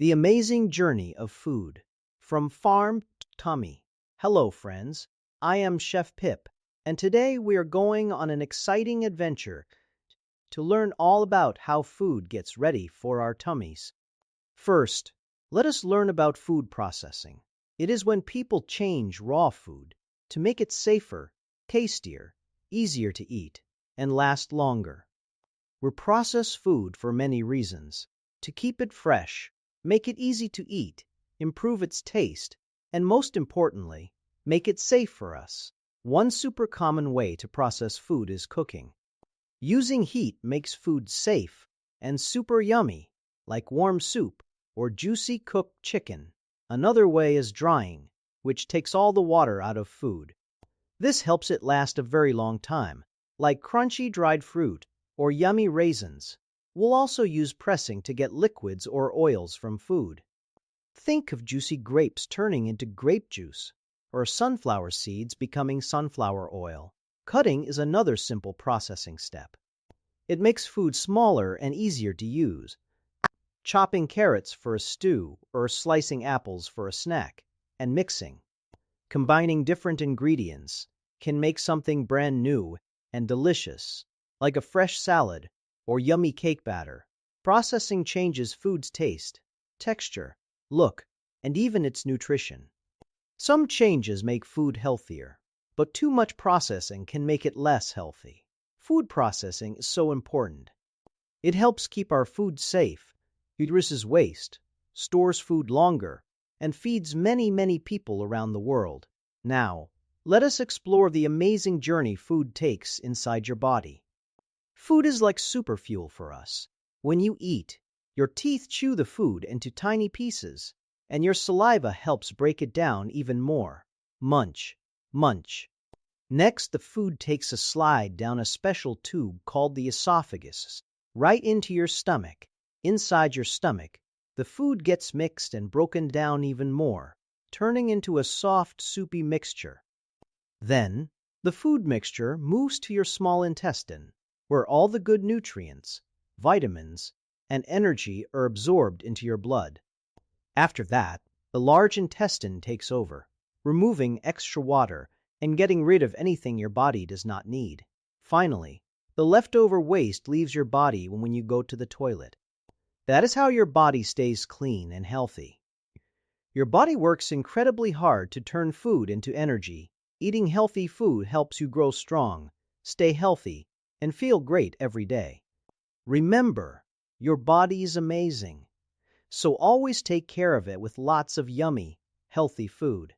The amazing journey of food. From farm to tummy. Hello, friends. I am Chef Pip, and today we are going on an exciting adventure to learn all about how food gets ready for our tummies. First, let us learn about food processing. It is when people change raw food to make it safer, tastier, easier to eat, and last longer. We process food for many reasons: to keep it fresh, make it easy to eat, improve its taste, and most importantly, make it safe for us. One super common way to process food is cooking. Using heat makes food safe and super yummy, like warm soup or juicy cooked chicken. Another way is drying, which takes all the water out of food. This helps it last a very long time, like crunchy dried fruit or yummy raisins. We'll also use pressing to get liquids or oils from food. Think of juicy grapes turning into grape juice, or sunflower seeds becoming sunflower oil. Cutting is another simple processing step. It makes food smaller and easier to use. Chopping carrots for a stew or slicing apples for a snack, and mixing. Combining different ingredients can make something brand new and delicious, like a fresh salad or yummy cake batter. Processing changes food's taste, texture, look, and even its nutrition. Some changes make food healthier, but too much processing can make it less healthy. Food processing is so important. It helps keep our food safe, reduces waste, stores food longer, and feeds many people around the world. Now, let us explore the amazing journey food takes inside your body. Food is like superfuel for us. When you eat, your teeth chew the food into tiny pieces, and your saliva helps break it down even more. Munch, munch. Next, the food takes a slide down a special tube called the esophagus, right into your stomach. Inside your stomach, the food gets mixed and broken down even more, turning into a soft, soupy mixture. Then, the food mixture moves to your small intestine, where all the good nutrients, vitamins, and energy are absorbed into your blood. After that, the large intestine takes over, removing extra water and getting rid of anything your body does not need. Finally, the leftover waste leaves your body when you go to the toilet. That is how your body stays clean and healthy. Your body works incredibly hard to turn food into energy. Eating healthy food helps you grow strong, stay healthy, and feel great every day. Remember, your body is amazing, so always take care of it with lots of yummy, healthy food.